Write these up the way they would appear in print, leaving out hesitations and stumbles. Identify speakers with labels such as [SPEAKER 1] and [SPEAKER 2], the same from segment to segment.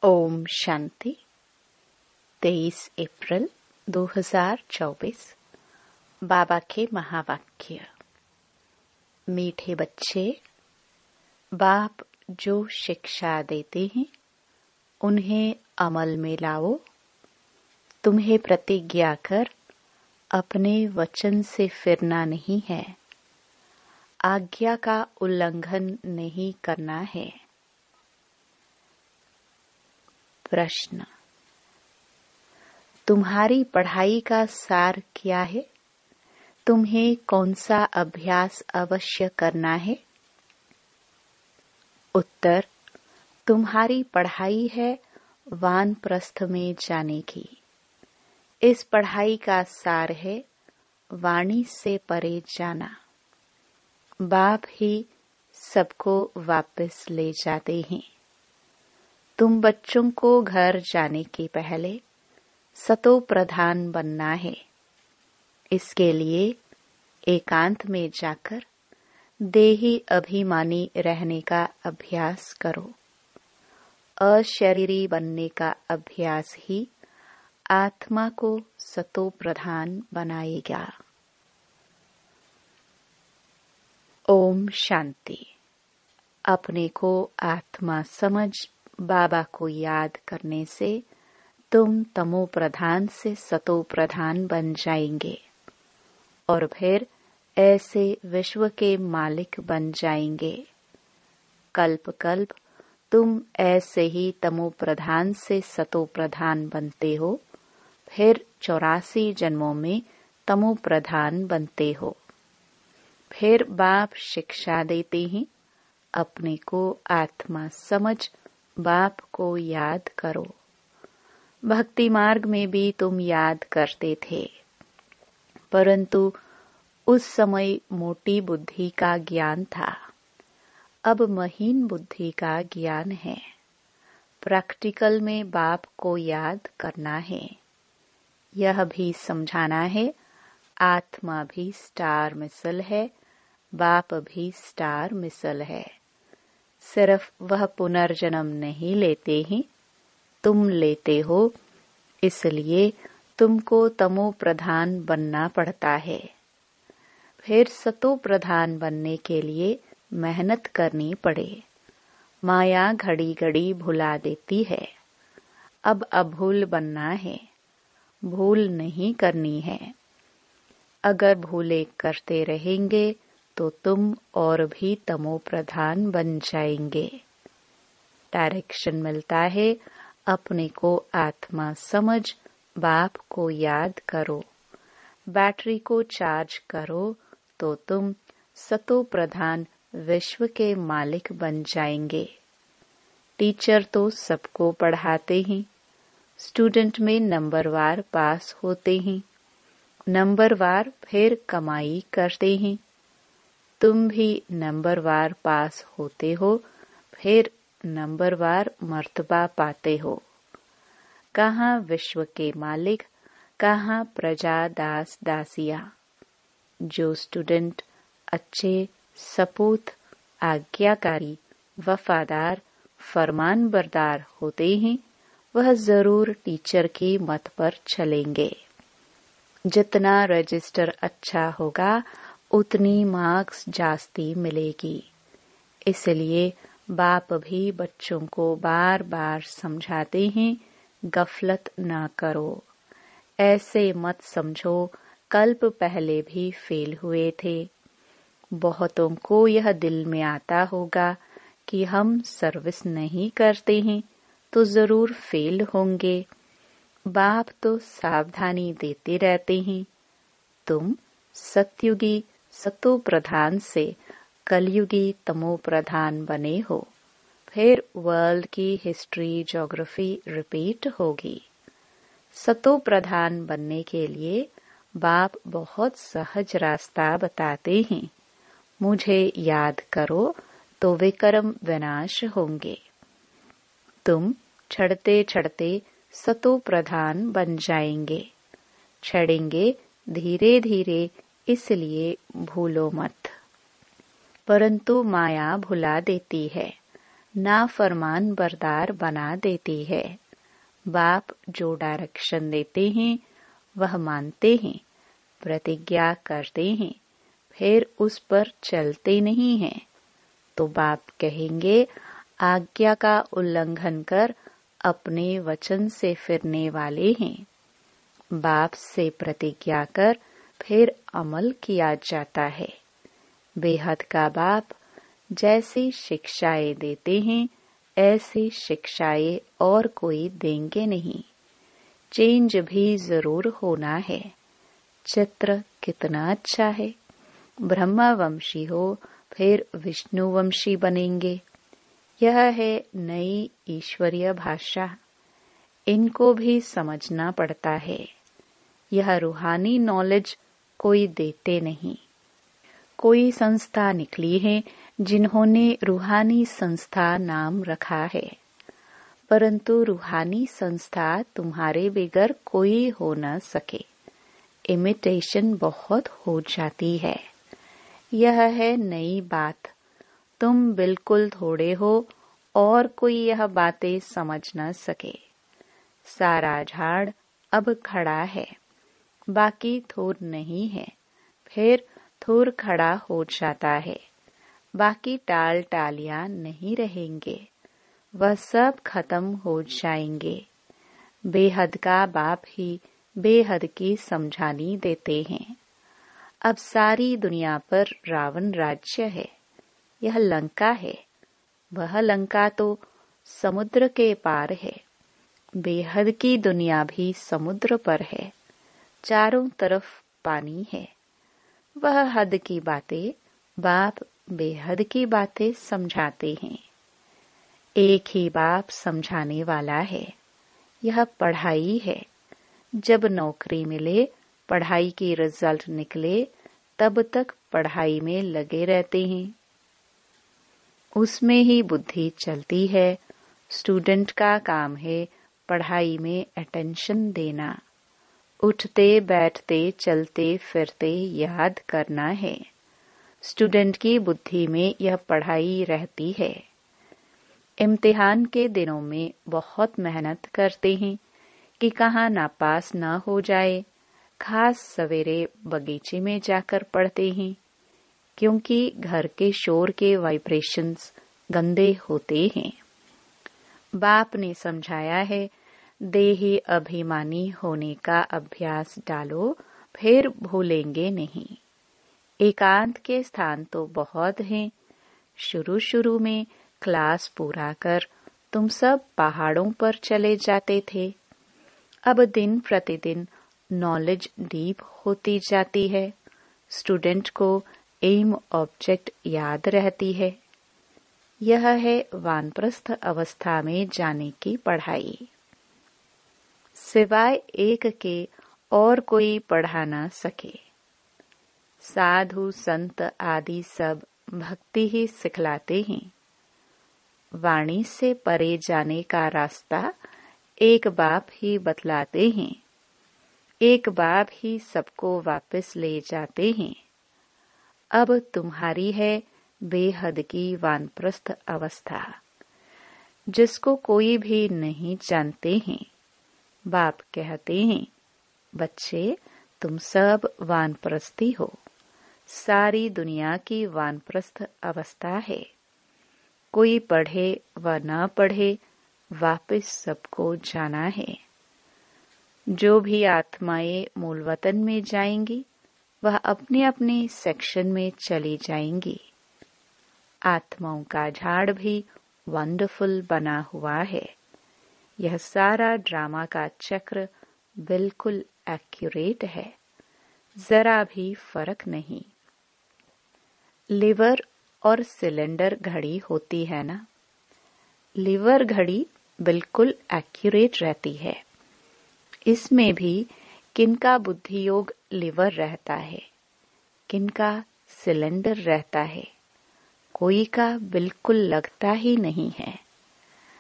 [SPEAKER 1] ओम शांति। 23 अप्रैल 2024। बाबा के महावाक्य। मीठे बच्चे, बाप जो शिक्षा देते हैं उन्हें अमल में लाओ। तुम्हें प्रतिज्ञा कर अपने वचन से फिरना नहीं है, आज्ञा का उल्लंघन नहीं करना है। प्रश्न: तुम्हारी पढ़ाई का सार क्या है? तुम्हें कौन सा अभ्यास अवश्य करना है? उत्तर: तुम्हारी पढ़ाई है वानप्रस्थ में जाने की। इस पढ़ाई का सार है वाणी से परे जाना। बाप ही सबको वापस ले जाते हैं। तुम बच्चों को घर जाने के पहले सतो प्रधान बनना है। इसके लिए एकांत में जाकर देही अभिमानी रहने का अभ्यास करो। अशरीरी बनने का अभ्यास ही आत्मा को सतो प्रधान बनाएगा। ओम शांति। अपने को आत्मा समझ बाबा को याद करने से तुम तमो प्रधान से सतो प्रधान बन जाएंगे और फिर ऐसे विश्व के मालिक बन जाएंगे। कल्प कल्प तुम ऐसे ही तमो प्रधान से सतो प्रधान बनते हो, फिर 84 जन्मों में तमो प्रधान बनते हो। फिर बाप शिक्षा देते हैं, अपने को आत्मा समझ बाप को याद करो। भक्ति मार्ग में भी तुम याद करते थे, परंतु उस समय मोटी बुद्धि का ज्ञान था। अब महीन बुद्धि का ज्ञान है। प्रैक्टिकल में बाप को याद करना है। यह भी समझाना है आत्मा भी स्टार मिसल है, बाप भी स्टार मिसल है। सिर्फ वह पुनर्जन्म नहीं लेते ही, तुम लेते हो। इसलिए तुमको तमो प्रधान बनना पड़ता है। फिर सतो प्रधान बनने के लिए मेहनत करनी पड़े। माया घड़ी घड़ी भुला देती है। अब अभूल बनना है, भूल नहीं करनी है। अगर भूले करते रहेंगे तो तुम और भी तमो प्रधान बन जाएंगे। डायरेक्शन मिलता है, अपने को आत्मा समझ बाप को याद करो। बैटरी को चार्ज करो तो तुम सतो प्रधान विश्व के मालिक बन जाएंगे। टीचर तो सबको पढ़ाते हैं, स्टूडेंट में नंबरवार पास होते हैं, नंबरवार फिर कमाई करते हैं। तुम भी नंबरवार पास होते हो, फिर नंबरवार मर्तबा पाते हो। कहाँ विश्व के मालिक, कहाँ प्रजा दास दासिया। जो स्टूडेंट अच्छे, सपूत, आज्ञाकारी, वफादार, फरमानबरदार होते हैं, वह जरूर टीचर के मत पर चलेंगे। जितना रजिस्टर अच्छा होगा उतनी मार्क्स जास्ती मिलेगी। इसलिए बाप भी बच्चों को बार बार समझाते हैं, गफलत ना करो। ऐसे मत समझो कल्प पहले भी फेल हुए थे। बहुतों को यह दिल में आता होगा कि हम सर्विस नहीं करते हैं तो जरूर फेल होंगे। बाप तो सावधानी देते रहते हैं। तुम सतयुगी सतो प्रधान से कलयुगी तमो प्रधान बने हो। फिर वर्ल्ड की हिस्ट्री ज्योग्राफी रिपीट होगी। सतो प्रधान बनने के लिए बाप बहुत सहज रास्ता बताते हैं। मुझे याद करो तो विकर्म विनाश होंगे। तुम चढ़ते चढ़ते सतो प्रधान बन जाएंगे। चढ़ेंगे धीरे धीरे, इसलिए भूलो मत। परंतु माया भुला देती है। नाफरमान बरदार बना देती है। बाप जो डायरेक्शन देते हैं वह मानते हैं, प्रतिज्ञा करते हैं, फिर उस पर चलते नहीं हैं, तो बाप कहेंगे आज्ञा का उल्लंघन कर अपने वचन से फिरने वाले हैं। बाप से प्रतिज्ञा कर फिर अमल किया जाता है। बेहद का बाप जैसी शिक्षाएं देते हैं ऐसी शिक्षाएं और कोई देंगे नहीं। चेंज भी जरूर होना है। चित्र कितना अच्छा है। ब्रह्मवंशी हो फिर विष्णुवंशी बनेंगे। यह है नई ईश्वरीय भाषा। इनको भी समझना पड़ता है। यह रूहानी नॉलेज कोई देते नहीं। कोई संस्था निकली है जिन्होंने रूहानी संस्था नाम रखा है, परंतु रूहानी संस्था तुम्हारे बगैर कोई हो न सके। इमिटेशन बहुत हो जाती है। यह है नई बात। तुम बिल्कुल थोड़े हो और कोई यह बातें समझ न सके। सारा झाड़ अब खड़ा है, बाकी थोर नहीं है। फिर थोर खड़ा हो जाता है, बाकी टाल टालियां नहीं रहेंगे। वह सब खत्म हो जाएंगे। बेहद का बाप ही बेहद की समझानी देते हैं। अब सारी दुनिया पर रावण राज्य है। यह लंका है। वह लंका तो समुद्र के पार है। बेहद की दुनिया भी समुद्र पर है। चारों तरफ पानी है। वह हद की बातें बाप बेहद की बातें समझाते हैं। एक ही बाप समझाने वाला है। यह पढ़ाई है। जब नौकरी मिले, पढ़ाई की रिजल्ट निकले, तब तक पढ़ाई में लगे रहते हैं। उसमें ही बुद्धि चलती है। स्टूडेंट का काम है पढ़ाई में अटेंशन देना। उठते बैठते चलते फिरते याद करना है। स्टूडेंट की बुद्धि में यह पढ़ाई रहती है। इम्तिहान के दिनों में बहुत मेहनत करते हैं कि कहाँ नापास ना हो जाए। खास सवेरे बगीचे में जाकर पढ़ते हैं, क्योंकि घर के शोर के वाइब्रेशंस गंदे होते हैं। बाप ने समझाया है, देही अभिमानी होने का अभ्यास डालो, फिर भूलेंगे नहीं। एकांत के स्थान तो बहुत हैं। शुरू में क्लास पूरा कर तुम सब पहाड़ों पर चले जाते थे। अब दिन प्रतिदिन नॉलेज डीप होती जाती है। स्टूडेंट को एम ऑब्जेक्ट याद रहती है। यह है वानप्रस्थ अवस्था में जाने की पढ़ाई। सिवाय एक के और कोई पढ़ा ना सके। साधु संत आदि सब भक्ति ही सिखलाते हैं। वाणी से परे जाने का रास्ता एक बाप ही बतलाते हैं। एक बाप ही सबको वापस ले जाते हैं। अब तुम्हारी है बेहद की वानप्रस्थ अवस्था, जिसको कोई भी नहीं जानते हैं। बाप कहते हैं, बच्चे तुम सब वानप्रस्थी हो। सारी दुनिया की वानप्रस्थ अवस्था है। कोई पढ़े व न पढ़े, वापस सबको जाना है। जो भी आत्माएं मूल वतन में जाएंगी, वह अपने अपने सेक्शन में चली जाएंगी। आत्माओं का झाड़ भी वंडरफुल बना हुआ है। यह सारा ड्रामा का चक्र बिल्कुल एक्यूरेट है। जरा भी फर्क नहीं। लिवर और सिलेंडर घड़ी होती है ना, लिवर घड़ी बिल्कुल एक्यूरेट रहती है। इसमें भी किनका बुद्धि योग लिवर रहता है, किनका सिलेंडर रहता है। कोई का बिल्कुल लगता ही नहीं है।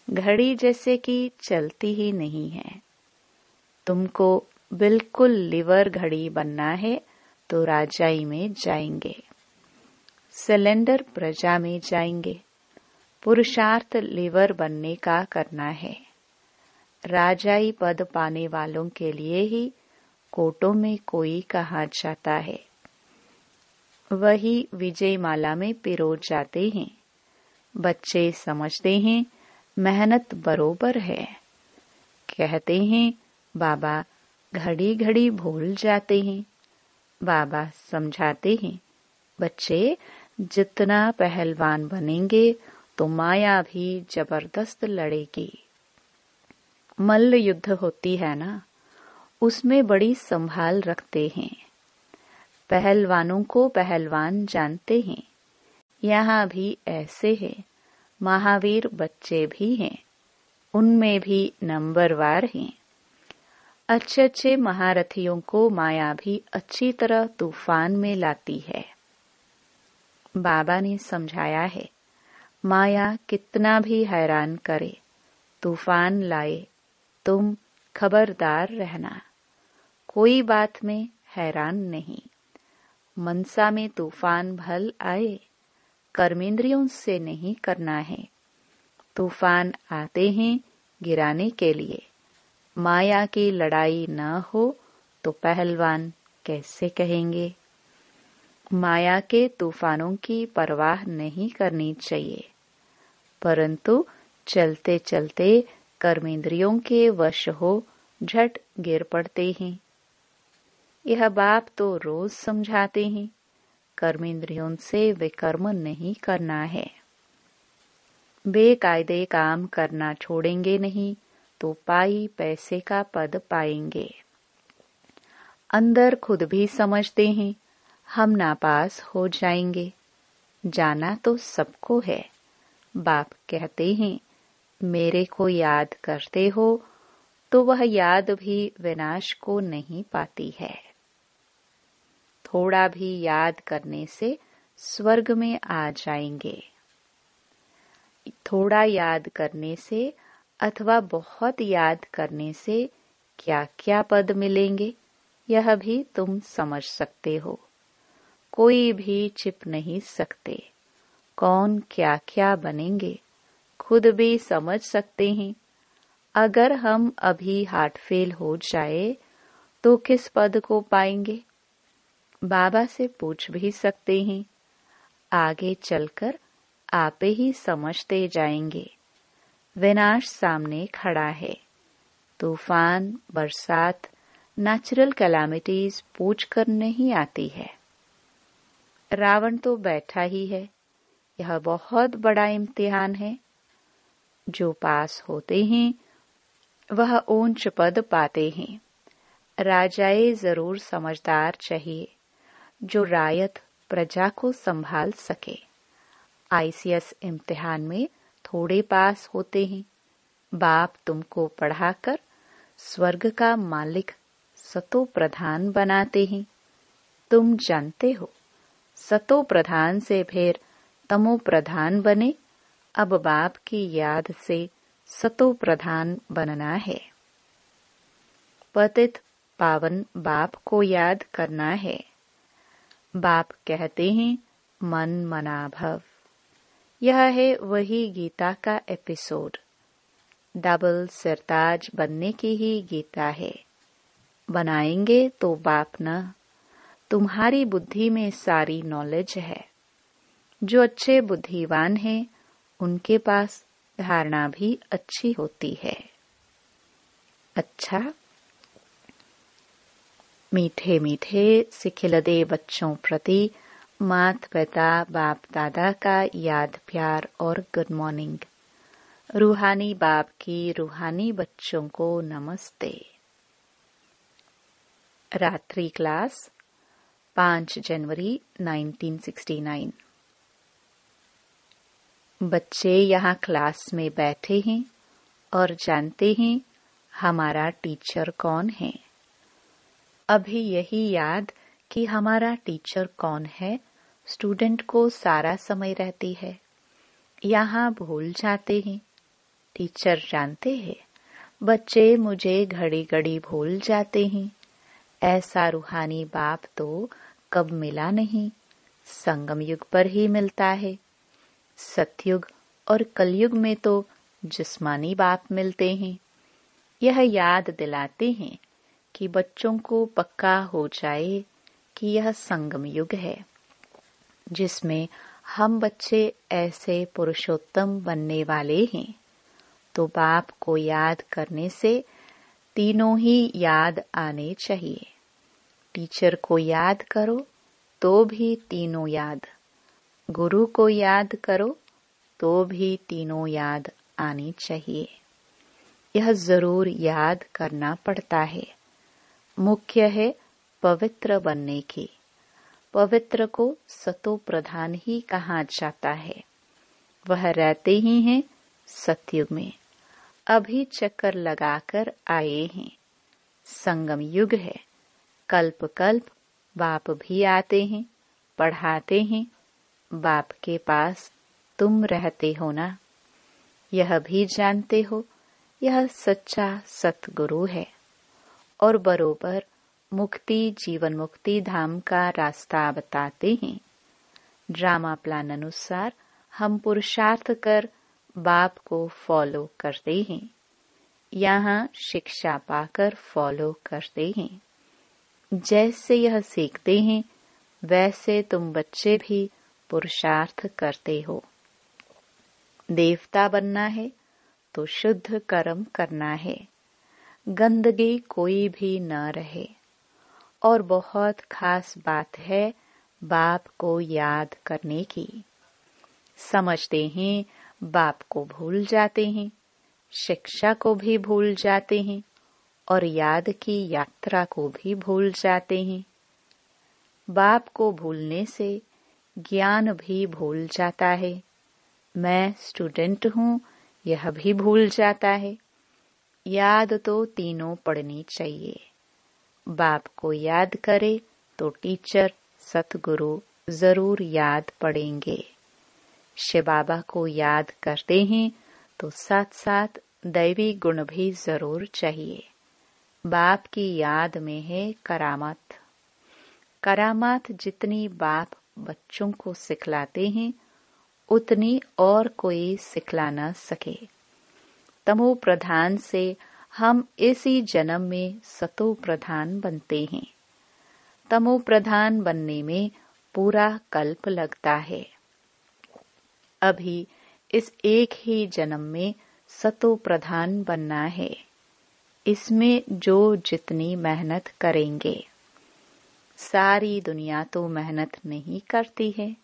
[SPEAKER 1] घड़ी जैसे कि चलती ही नहीं है। तुमको बिल्कुल लिवर घड़ी बनना है तो राजाई में जाएंगे, सिलेंडर प्रजा में जाएंगे। पुरुषार्थ लीवर बनने का करना है। राजाई पद पाने वालों के लिए ही कोटों में कोई कहा जाता है, वही विजय माला में पिरो जाते हैं। बच्चे समझते हैं मेहनत बरोबर है, कहते हैं बाबा घड़ी घड़ी भूल जाते हैं। बाबा समझाते हैं बच्चे जितना पहलवान बनेंगे तो माया भी जबरदस्त लड़ेगी। मल्ल युद्ध होती है ना, उसमें बड़ी संभाल रखते हैं। पहलवानों को पहलवान जानते हैं। यहाँ भी ऐसे है, महावीर बच्चे भी हैं, उनमें भी नंबरवार हैं। अच्छे अच्छे महारथियों को माया भी अच्छी तरह तूफान में लाती है। बाबा ने समझाया है माया कितना भी हैरान करे, तूफान लाए, तुम खबरदार रहना। कोई बात में हैरान नहीं। मनसा में तूफान भल आए, कर्मेंद्रियों से नहीं करना है। तूफान आते हैं गिराने के लिए। माया की लड़ाई न हो तो पहलवान कैसे कहेंगे। माया के तूफानों की परवाह नहीं करनी चाहिए, परंतु चलते चलते कर्मेंद्रियों के वश हो झट गिर पड़ते हैं। यह बाप तो रोज समझाते हैं, कर्मेंद्रियों से विकर्म नहीं करना है। बेकायदे काम करना छोड़ेंगे नहीं तो पाई पैसे का पद पाएंगे। अंदर खुद भी समझते हैं हम नापास हो जाएंगे। जाना तो सबको है। बाप कहते हैं मेरे को याद करते हो तो वह याद भी विनाश को नहीं पाती है। थोड़ा भी याद करने से स्वर्ग में आ जाएंगे। थोड़ा याद करने से अथवा बहुत याद करने से क्या क्या पद मिलेंगे यह भी तुम समझ सकते हो। कोई भी छिप नहीं सकते। कौन क्या क्या बनेंगे खुद भी समझ सकते हैं। अगर हम अभी हार्ट फेल हो जाए तो किस पद को पाएंगे। बाबा से पूछ भी सकते हैं। आगे चलकर आप ही समझते जाएंगे। विनाश सामने खड़ा है। तूफान, बरसात, नेचुरल कैलामिटीज पूछकर नहीं आती है। रावण तो बैठा ही है। यह बहुत बड़ा इम्तिहान है। जो पास होते हैं वह ऊंच पद पाते हैं। राजाए जरूर समझदार चाहिए जो रायत प्रजा को संभाल सके। आईसीएस इम्तिहान में थोड़े पास होते हैं। बाप तुमको पढ़ाकर स्वर्ग का मालिक सतो प्रधान बनाते हैं। तुम जानते हो सतो प्रधान से फिर तमो प्रधान बने। अब बाप की याद से सतो प्रधान बनना है। पतित पावन बाप को याद करना है। बाप कहते हैं मन मना भव। यह है वही गीता का एपिसोड। डबल सिरताज बनने की ही गीता है। बनाएंगे तो बाप न। तुम्हारी बुद्धि में सारी नॉलेज है। जो अच्छे बुद्धिवान हैं उनके पास धारणा भी अच्छी होती है। अच्छा, मीठे मीठे सिखिलदे बच्चों प्रति मात पिता बाप दादा का याद प्यार और गुड मॉर्निंग। रूहानी बाप की रूहानी बच्चों को नमस्ते। रात्रि क्लास 5 जनवरी 1969। बच्चे यहाँ क्लास में बैठे हैं और जानते हैं हमारा टीचर कौन है। अभी यही याद कि हमारा टीचर कौन है स्टूडेंट को सारा समय रहती है। यहाँ भूल जाते हैं। टीचर जानते हैं बच्चे मुझे घड़ी घड़ी भूल जाते हैं। ऐसा रूहानी बाप तो कब मिला नहीं। संगम युग पर ही मिलता है। सतयुग और कलयुग में तो जिस्मानी बाप मिलते हैं। यह याद दिलाते हैं कि बच्चों को पक्का हो जाए कि यह संगम युग है, जिसमें हम बच्चे ऐसे पुरुषोत्तम बनने वाले हैं। तो बाप को याद करने से तीनों ही याद आने चाहिए। टीचर को याद करो तो भी तीनों याद, गुरु को याद करो तो भी तीनों याद आनी चाहिए। यह जरूर याद करना पड़ता है। मुख्य है पवित्र बनने की। पवित्र को सतो प्रधान ही कहा जाता है। वह रहते ही हैं सतयुग में। अभी चक्कर लगाकर आए हैं। संगम युग है। कल्प कल्प बाप भी आते हैं, पढ़ाते हैं। बाप के पास तुम रहते हो ना, यह भी जानते हो। यह सच्चा सतगुरु है और बरोबर मुक्ति जीवन मुक्ति धाम का रास्ता बताते हैं। ड्रामा प्लान अनुसार हम पुरुषार्थ कर बाप को फॉलो करते हैं। यहाँ शिक्षा पाकर फॉलो करते हैं। जैसे यह सीखते हैं वैसे तुम बच्चे भी पुरुषार्थ करते हो। देवता बनना है तो शुद्ध कर्म करना है, गंदगी कोई भी न रहे। और बहुत खास बात है बाप को याद करने की। समझते हैं बाप को भूल जाते हैं, शिक्षा को भी भूल जाते हैं और याद की यात्रा को भी भूल जाते हैं। बाप को भूलने से ज्ञान भी भूल जाता है। मैं स्टूडेंट हूँ यह भी भूल जाता है। याद तो तीनों पड़नी चाहिए। बाप को याद करे तो टीचर सतगुरु जरूर याद पड़ेंगे। शिव बाबा को याद करते हैं तो साथ साथ दैवी गुण भी जरूर चाहिए। बाप की याद में है करामात। करामात जितनी बाप बच्चों को सिखलाते हैं उतनी और कोई सिखला न सके। तमो प्रधान से हम इसी जन्म में सतो प्रधान बनते हैं। तमो प्रधान बनने में पूरा कल्प लगता है। अभी इस एक ही जन्म में सतो प्रधान बनना है। इसमें जो जितनी मेहनत करेंगे, सारी दुनिया तो मेहनत नहीं करती है।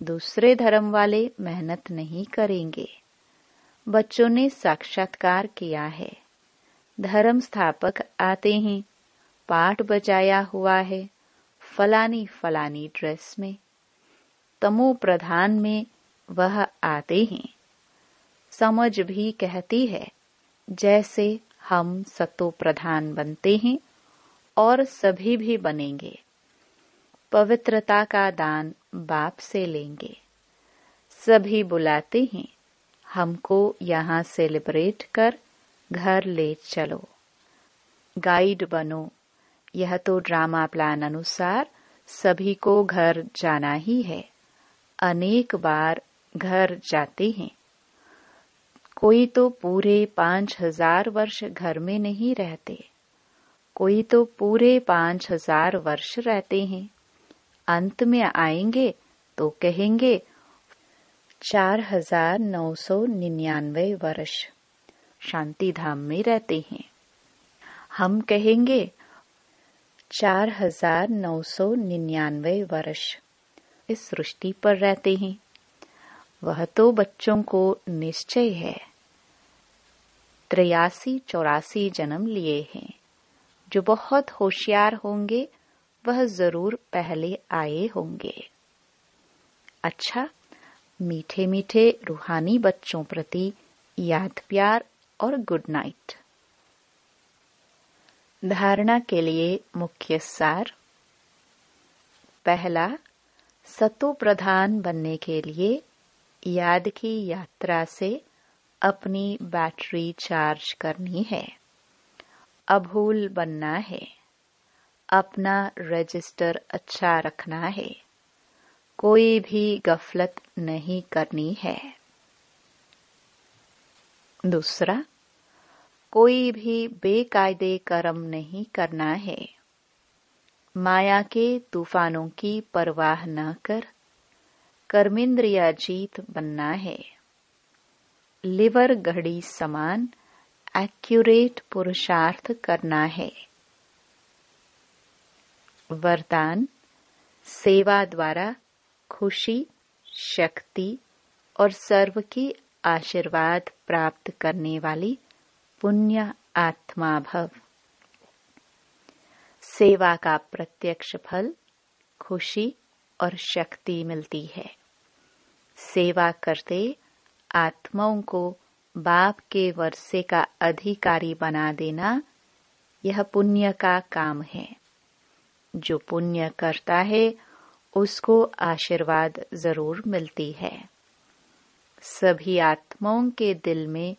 [SPEAKER 1] दूसरे धर्म वाले मेहनत नहीं करेंगे। बच्चों ने साक्षात्कार किया है। धर्म स्थापक आते हैं, पाठ बजाया हुआ है फलानी फलानी ड्रेस में। तमो प्रधान में वह आते हैं। समझ भी कहती है जैसे हम सतो प्रधान बनते हैं और सभी भी बनेंगे। पवित्रता का दान बाप से लेंगे। सभी बुलाते हैं हमको यहाँ सेलिब्रेट कर घर ले चलो, गाइड बनो। यह तो ड्रामा प्लान अनुसार सभी को घर जाना ही है। अनेक बार घर जाते हैं। कोई तो पूरे 5000 वर्ष घर में नहीं रहते, कोई तो पूरे 5000 वर्ष रहते हैं। अंत में आएंगे तो कहेंगे 4999 वर्ष शांति धाम में रहते हैं। हम कहेंगे 4999 वर्ष इस सृष्टि पर रहते हैं। वह तो बच्चों को निश्चय है 83-84 जन्म लिए हैं। जो बहुत होशियार होंगे वह जरूर पहले आए होंगे। अच्छा, मीठे मीठे रूहानी बच्चों प्रति याद प्यार और गुड नाइट। धारणा के लिए मुख्य सार। पहला, सतो प्रधान बनने के लिए याद की यात्रा से अपनी बैटरी चार्ज करनी है। अभूल बनना है। अपना रजिस्टर अच्छा रखना है। कोई भी गफलत नहीं करनी है। दूसरा, कोई भी बेकायदे कर्म नहीं करना है। माया के तूफानों की परवाह न कर कर्मेंद्रियाजीत बनना है। लिवर घड़ी समान एक्यूरेट पुरुषार्थ करना है। वरदान, सेवा द्वारा खुशी, शक्ति और सर्व की आशीर्वाद प्राप्त करने वाली पुण्य आत्मा भव। सेवा का प्रत्यक्ष फल खुशी और शक्ति मिलती है। सेवा करते आत्माओं को बाप के वर्षे का अधिकारी बना देना, यह पुण्य का काम है। जो पुण्य करता है उसको आशीर्वाद जरूर मिलती है। सभी आत्माओं के दिल में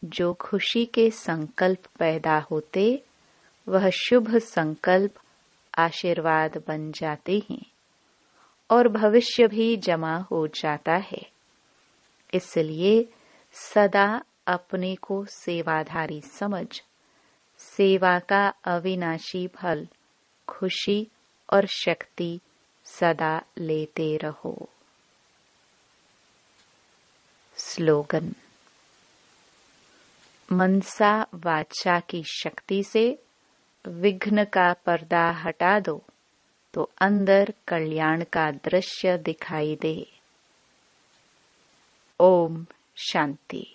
[SPEAKER 1] जो खुशी के संकल्प पैदा होते, वह शुभ संकल्प आशीर्वाद बन जाते हैं और भविष्य भी जमा हो जाता है। इसलिए सदा अपने को सेवाधारी समझ सेवा का अविनाशी फल खुशी और शक्ति सदा लेते रहो। स्लोगन, मनसा वाचा की शक्ति से विघ्न का पर्दा हटा दो तो अंदर कल्याण का दृश्य दिखाई दे। ओम शांति।